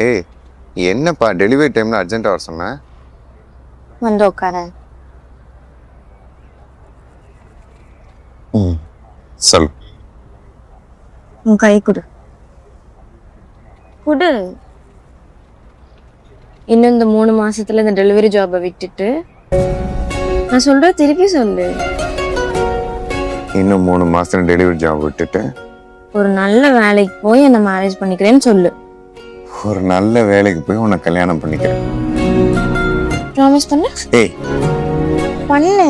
ஏய் என்னப்பா டெலிவரி டைம்ல அர்ஜென்ட்டாக வர சொன்னேன். வந்து உட்காரேன். சொல். உன் கை கொடு. கொடு. இன்னும் இந்த 3 மாசத்துல இந்த டெலிவரி ஜாபை விட்டுட்டு நான் சொல்ற திருப்பி சொல்லு. இன்னும் 3 மாசத்துல டெலிவரி ஜாப் விட்டுட்டு ஒரு நல்ல வேலைக்கு போய் என்ன மேரேஜ் பண்ணிக்கிறேன்னு சொல்லு. ஒரு நல்ல வேலைக்கு போய் உன்னை கல்யாணம் பண்ணிக்கிறேன். ப்ராமிஸ் பண்ணு. ஏய் பண்ணு.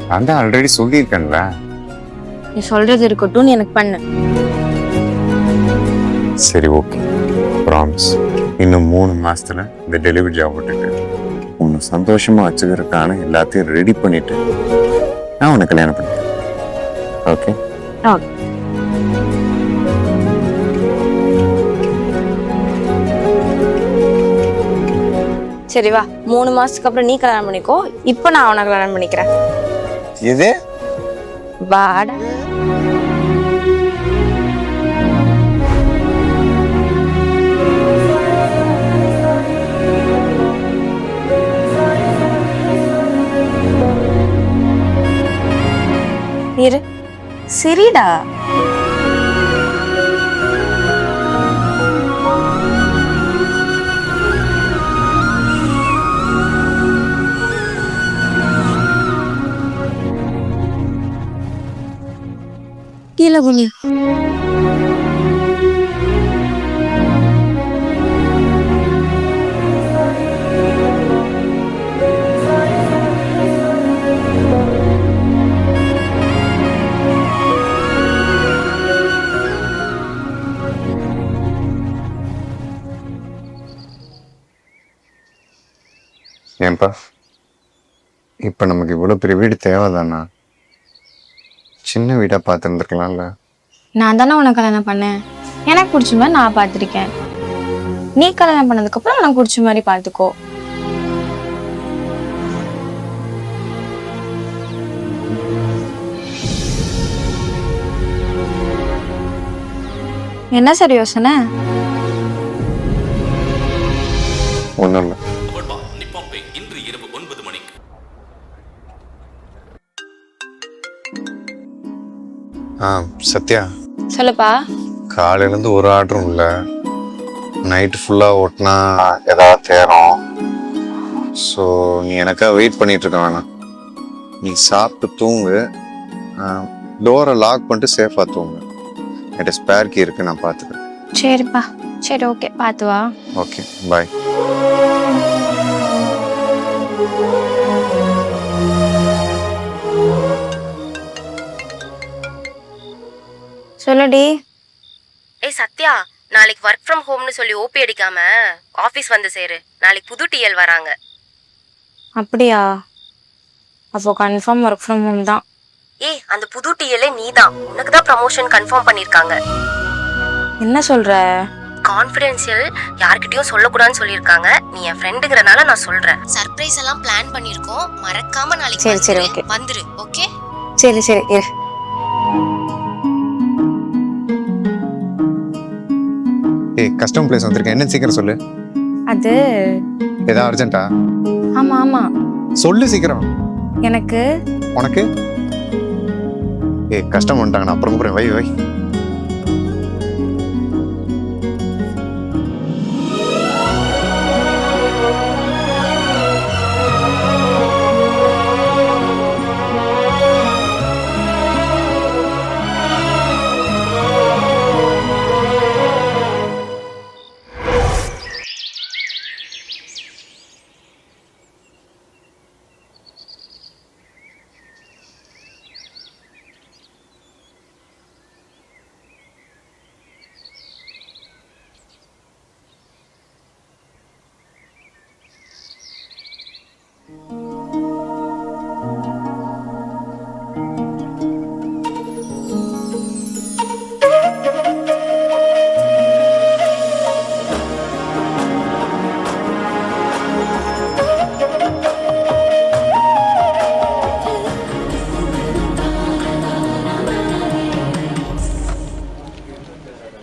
நான் தான் ஆல்ரெடி சொல்லியிருக்கேன்ல. நீ சொல்றது இருக்கட்டும், எனக்கு பண்ணு. சரி ஓகே, ப்ராமிஸ். இன்னும் 3 மாசத்துல இந்த டெலிவரி ஜாப் விட்டுட்டு உன்னை சந்தோஷமா வச்சுக்கிறதுக்கான எல்லாத்தையும் ரெடி பண்ணிட்டு நான் உன்னை கல்யாணம் பண்ணிக்கிறேன். ஓகே? ஓகே. சரி வா, 3 மாசத்துக்கு அப்புறம் நீ கல்யாணம் பண்ணிக்கோ. இப்போ நான் அவனை கல்யாணம் பண்ணிக்கிறேன். எது? வாடா. இரு, சரிடா. கீழே குனி. ஏன்பா இப்போ நமக்கு இவ்வளோ பெரிய வீடு தேவைதானா? சின்ன வீடாக பார்த்துருந்துருக்கலாம்ல. நான் தானே உனக்கு கல்யாணம் பண்ணேன். எனக்கு பிடிச்ச மாதிரி நான் பார்த்துருக்கேன். நீ கல்யாணம் பண்ணதுக்கு அப்புறம் உனக்கு பிடிச்ச மாதிரி பார்த்துக்கோ. என்ன சரி யோசனை? ஒன்றும் இல்லை. சத்யா, சொல்லுப்பா. காலையிலேருந்து ஒரு ஆர்டரும் இல்லை. நைட்டு ஃபுல்லாக ஓட்டினா ஏதாவது தேரும். ஸோ நீ எனக்காக வெயிட் பண்ணிட்டு இருக்க வேணாம். நீ சாப்பிட்டு தூங்கு. டோரை லாக் பண்ணிட்டு சேஃபாக தூங்கு. என்கிட்ட ஸ்பேர் கீ இருக்கு, நான் பார்த்துக்கிறேன். சரிப்பா. சரி ஓகே, பார்த்து வா. ஓகே, பாய். சொல்லுடி. ஏய் சத்யா, நாளைக்கு ஒர்க் ஃப்ரம் ஹோம்னு சொல்லி ஓபி அடிக்காம ஆஃபீஸ் வந்து சேரு. நாளைக்கு புது டிஎல் வராங்க. அப்படியா? அப்போ கன்ஃபார்ம் ஒர்க் ஃப்ரம் ஹோம் தான். ஏய், அந்த புது டிஎல்லே நீதான். உனக்கு தான் ப்ரமோஷன் கன்ஃபார்ம் பண்ணிருக்காங்க. என்ன சொல்ற? கான்ஃபிடென்ஷியல், யார்கிட்டயும் சொல்லக்கூடாதுன்னு சொல்லியிருக்காங்க. நீ என் ஃப்ரெண்டுங்கிறனால நான் சொல்றேன். சர்ப்ரைஸ் எல்லாம் பிளான் பண்ணிருக்கோம். மறக்காம நாளைக்கு சரி சரி ஓகே வந்துரு. ஓகே? சரி சரி இரு. ஏய், கஸ்டம் பிளேஸ் வந்திருக்கேன். என்ன சீக்கிரம் சொல்லு. அது ஏதாவது அர்ஜென்ட்டா? ஆமா ஆமா, சொல்லு சீக்கிரம். எனக்கு உனக்கு? ஏய், கஷ்டம் வந்துட்டாங்க. நான் அப்புறம் கூப்பிடுறேன். வை வை.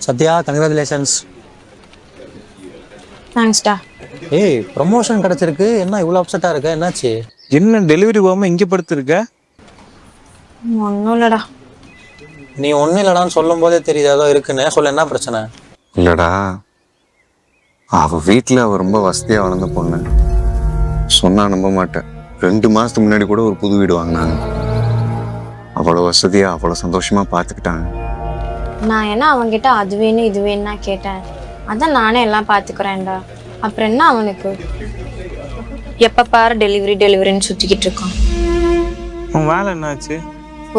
Satya, congratulations. தேங்க்ஸ்டா. ஏய் ப்ரமோஷன் கிடைச்சிருக்கு, என்ன இவ்வளோ அப்செட்டாக இருக்க? என்னாச்சு? என்ன டெலிவரி போகாம இங்கே படுத்துருக்க? ஒன்றும் இல்லடா. நீ ஒன்றும் இல்லடான்னு சொல்லும் போதே தெரியுது ஏதோ இருக்குன்னு. சொல்ல, என்ன பிரச்சனை? இல்லடா, அவ வீட்டில் அவ ரொம்ப வசதியாக வளர்ந்த பொண்ணு. சொன்னா நம்ப மாட்டேன், 2 மாசத்துக்கு முன்னாடி கூட ஒரு புது வீடு வாங்கினாங்க. அவ்வளோ வசதியாக அவ்வளோ சந்தோஷமா பார்த்துக்கிட்டாங்க. நான் என்ன அவன்கிட்ட அது வேணும் இது வேணும்னா கேட்டேன். அதான் நானே எல்லாம் பார்த்துக்கிறேன்டா. அப்புறம் என்ன அவனுக்கு? எப்போ பாரு டெலிவரின்னு சுற்றிக்கிட்டு இருக்கான். உன் வேலை என்னாச்சு?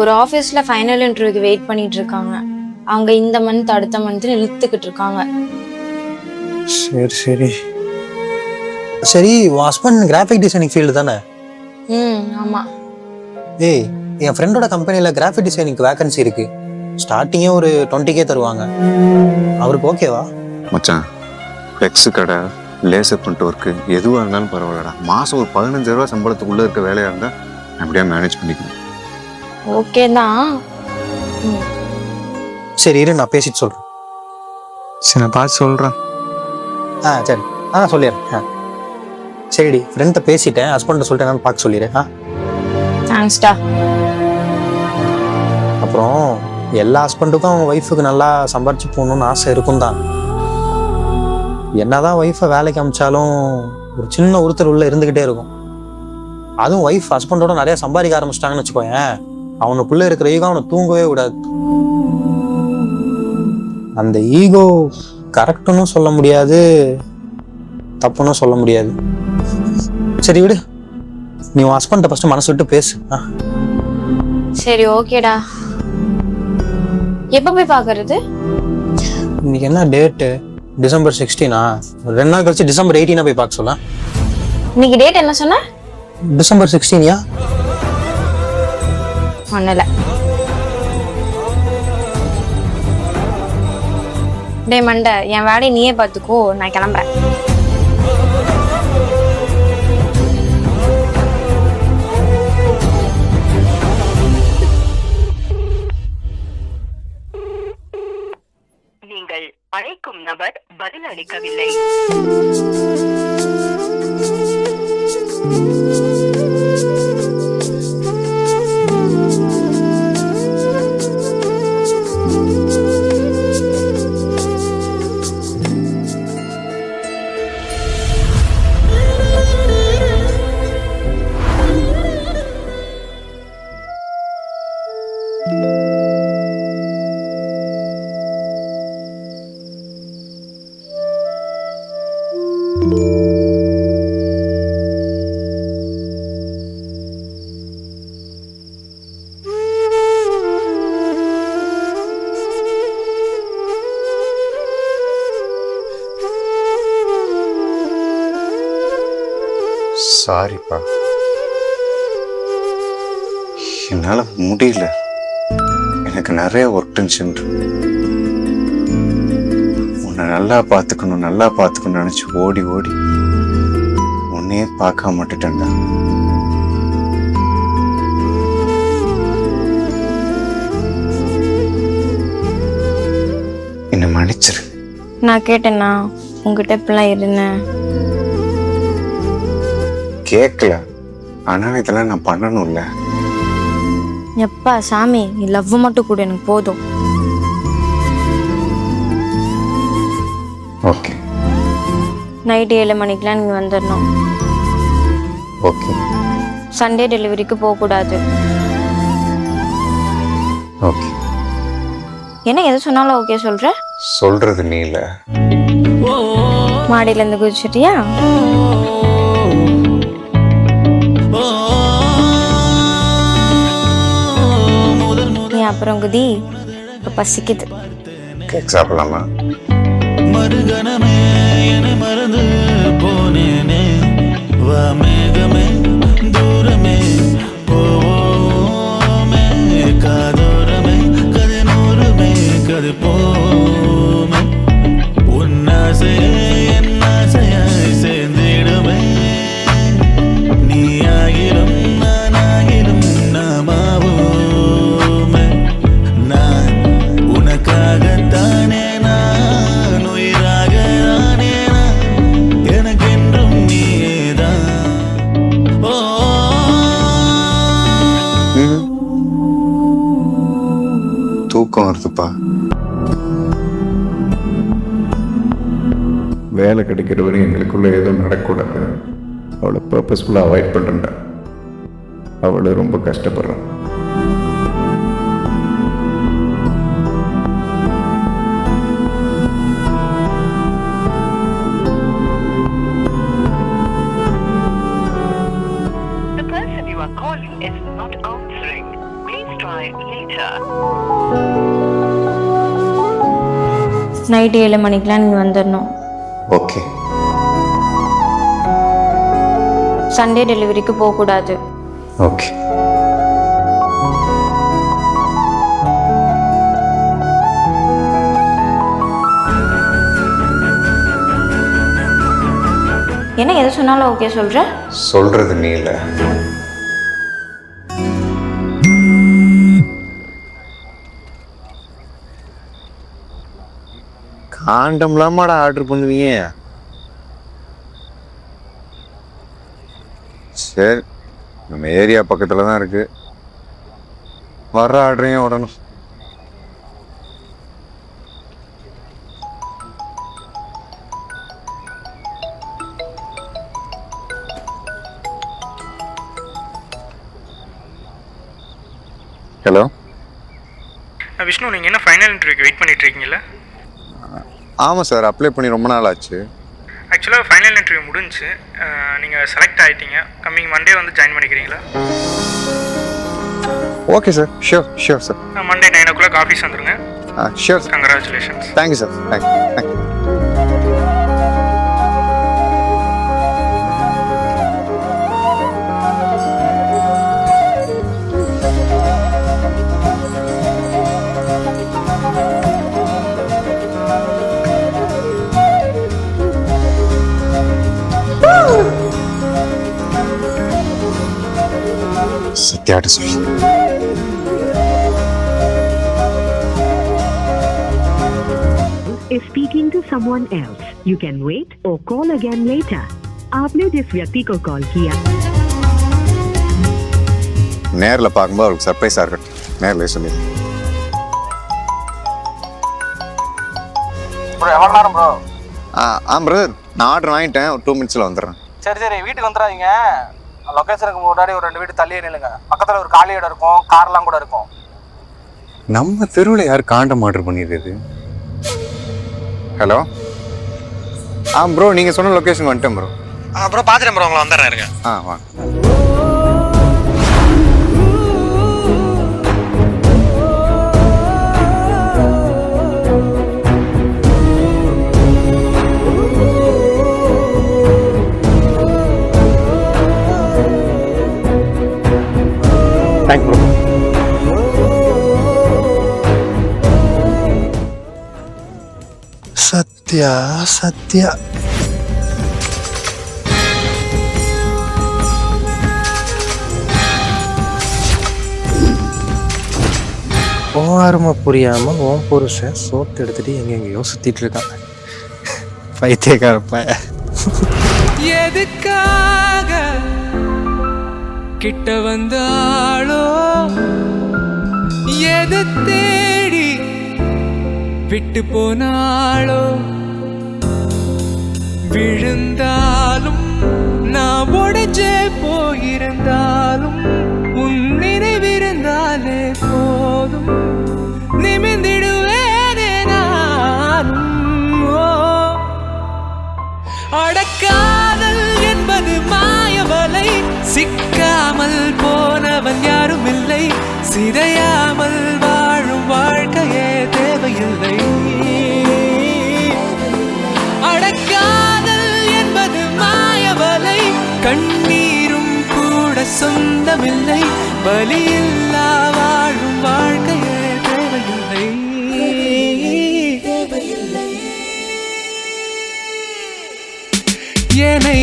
ஒரு ஆஃபீஸில் ஃபைனல் இன்டர்வியூக்கு வெயிட் பண்ணிட்டு இருக்காங்க. அவங்க இந்த மந்த் அடுத்த மந்த்னு இழுத்துக்கிட்டு இருக்காங்க. சரி சரி சரி, உன் ஹஸ்பண்ட் கிராஃபிக் டிசைனிங் ஃபீல்டு தானே? ஆமாம். ஏய், என் ஃப்ரெண்டோட கம்பெனியில் கிராஃபிக் டிசைனிங்க்கு வேகன்சி இருக்கு. ஸ்டார்டிங்கே ஒரு 20K தருவாங்க. அவருக்கு ஓகேவா? மச்சான், எக்ஸு கடை, லேசர் பண்ணிட்டு ஒர்க்கு எதுவாக இருந்தாலும் பரவாயில்லடா. மாதம் ஒரு 15,000 ரூபா சம்பளத்துக்குள்ளே இருக்க வேலையாக இருந்தால் அப்படியே மேனேஜ் பண்ணிக்கணும். ஓகே தான். சரி இரு, நான் பேசிட்டு சொல்கிறேன். சரி, நான் பார்த்து சொல்கிறேன். சரி, சொல்லிடுறேன். சரிடி, ஃப்ரெண்ட்டை பேசிட்டேன், ஹஸ்பண்ட்டை சொல்லிட்டு என்னன்னு பார்க்க சொல்லிடுறேன். தேங்க்ஸ்டா. அப்புறம் எல்லா ஹஸ்பண்டுக்கும் அவங்க ஒய்ஃபுக்கு நல்லா சம்பாரிச்சு போகணுன்னு ஆசை இருக்கும் தான். என்னதான் ஒய்ஃபை வேலைக்கு அமிச்சாலும் ஒரு சின்ன ஒருத்தர் உள்ள இருந்துக்கிட்டே இருக்கும். அதுவும் ஒய்ஃப் ஹஸ்பண்டோட நிறைய சம்பாதிக்க ஆரம்பிச்சிட்டாங்கன்னு வச்சுக்கோயேன், அவனுக்குள்ள இருக்கிற ஈகோ அவனை தூங்கவே விடாது. அந்த ஈகோ கரெக்டுன்னு சொல்ல முடியாது, தப்புன்னு சொல்ல முடியாது. சரி விடு, நீ உன் ஹஸ்பண்ட்டை ஃபர்ஸ்ட் மனசு விட்டு பேசு. சரி ஓகேடா. எப்போ போய் பார்க்கறது? இன்னைக்கு என்ன டேட்டு? டிசம்பர் 16. 2 நாள் கழிச்சு டிசம்பர் 18 போய் பார்க்க சொல்ல. இன்னைக்கு டேட் என்ன சொன்ன? டிசம்பர் 16. ஒன்னும் டே மண்டை, என் வேலையை நீயே பார்த்துக்கோ, நான் கிளம்புறேன். நீங்கள் அழைக்கும் நபர் பதில் அளிக்கவில்லை. சாரிப்பா, என்னால் முடியல. எனக்கு நிறைய ஒர்க் டென்ஷன். உன்னை நல்லா பார்த்துக்கணும்னு நினச்சி ஓடி உன்னையே பார்க்க மாட்டேன்டா. என்னை மன்னிச்சிரு. நான் கேட்டேன்னா உங்ககிட்ட இப்பெல்லாம் இருந்தேன். கேட்கல, ஆனால் இதெல்லாம் நான் பண்ணணும்ல. எப்பா சாமி, நீ லவ் மட்டும் கூட எனக்கு போதும். ஓகே. நைட்டு 7 மணிக்கெலாம் நீங்கள் வந்துடணும். ஓகே. சண்டே டெலிவரிக்கு போகக்கூடாது. ஓகே. என்ன எது சொன்னாலும் ஓகே சொல்கிற? சொல்றது நீ இல்லை. மாடியிலேருந்து குதிச்சிட்டியா? நீ அப்புறம் குதி, இப்போ பசிக்குது. கேக் சாப்பிடலாமா? மறுகணமே என மறந்து போனேனே, வா மேகமே தூரமே போவோமே, காதோரமே கதினூறுமே கது போமே, உன்னாசையே என் ஆசையாய் சேர்ந்திடுமே, நீ ஆகிலும் நானாகிலும் நாமாவோமே, நான் உனக்காகத்தானே, நான் உயிராக தானே, நான் தூக்கம் வருதுப்பா. வேலை கிடைக்கிற வரையும் எங்களுக்குள்ள எதுவும் நடக்கூடாது. அவளை பர்பஸ்ஃபுல்லாக அவாய்ட் பண்ணுறேன்டா. அவளை ரொம்ப கஷ்டப்படுறான். The person you are calling is not answering. Please try later. Night 7 மணிக்கெலாம் நீ வந்துடணும். ஓகே. சண்டே டெலிவரிக்கு போகக்கூடாது. ஓகே. என்ன எது சொன்னாலும் ஓகே சொல்கிற? சொல்றது நீ இல்லை. காண்டம்லாமாடா ஆர்டர் பண்ணுவீங்க? சரி, நம்ம ஏரியா பக்கத்தில் தான் இருக்கு. வர்ற ஆர்டரையும் உடனும். ஹலோ விஷ்ணு, நீங்கள் என்ன ஃபைனல் இன்டர்வியூக்கு வெயிட் பண்ணிட்டு இருக்கீங்களா? ஆமாம் சார், அப்ளை பண்ணி ரொம்ப நாள் ஆச்சு. ஆக்சுவலாக ஃபைனல் இன்டர்வியூ முடிஞ்சு நீங்கள் செலக்ட் ஆகிட்டீங்க. கம்மிங் மண்டே வந்து ஜாயின் பண்ணிக்கிறீங்களா? Okay sir, sure sir. Monday 9 o'clock office வந்துருங்க. Sure sir. Congratulations. Thank you sir. Thank you. சத்யாட்ட சொல்லு. Is speaking to someone else. You can wait or call again later. आपने जिस व्यक्ति को कॉल किया நேரில் பார்க்கும்போது அவருக்கு சர்ப்ரைஸாக இருக்கட்டும். நேரில் சொல்லி. ப்ரோ எவ்வளோ நேரம் ப்ரோ? பிரதர், நான் ஆர்டர் வாங்கிட்டேன். ஒரு 2 minutes வந்துடுறேன். சரி, வீட்டுக்கு வந்துடாதீங்க. லொக்கேஷனுக்கு முன்னாடி ஒரு 2 வீடு தள்ளியே நில்லுங்க. பக்கத்தில் ஒரு காலி இடம் இருக்கும், கார்லாம் கூட இருக்கும். நம்ம தெருவில் யார் காண்டம் ஆர்டர் பண்ணிடுறது? ஹலோ. ப்ரோ, நீங்கள் சொன்ன லொக்கேஷன் வந்துட்டேன் ப்ரோ. ப்ரோ பார்த்துட்டேன் ப்ரோ, உங்களை வந்துடுறேன் இருங்க. வாங்க. Thank you bro. சத்யா ஓரமா புரியாம ஓம் புருஷன் சோத்து எடுத்துட்டு எங்கெங்கயோ சுத்திட்டு இருக்காங்க. பைத்தியக்காரப்ப. எதுக்காக கிட்ட வந்தாளோ, எது தேடி விட்டு போனாளோ, விழுந்தாலும் நான் உடைஞ்சே போயிருந்தாலும் உன் நினைவிருந்தாலே போதும், நிமிர்ந்திடுவேனே நானும். அடக்காதல் என்பது மாயவலை, சிக்காமல் போனவன் யாரும் இல்லை, சிதையாமல் வாழும் வாழ்க்கையே தேவையில்லை. அடக்காதல் என்பது மாயவலை, கண்ணீரும் கூட சொந்தமில்லை, வலியில்லா வாழும் வாழ்க்கையே தேவையில்லை. என்னை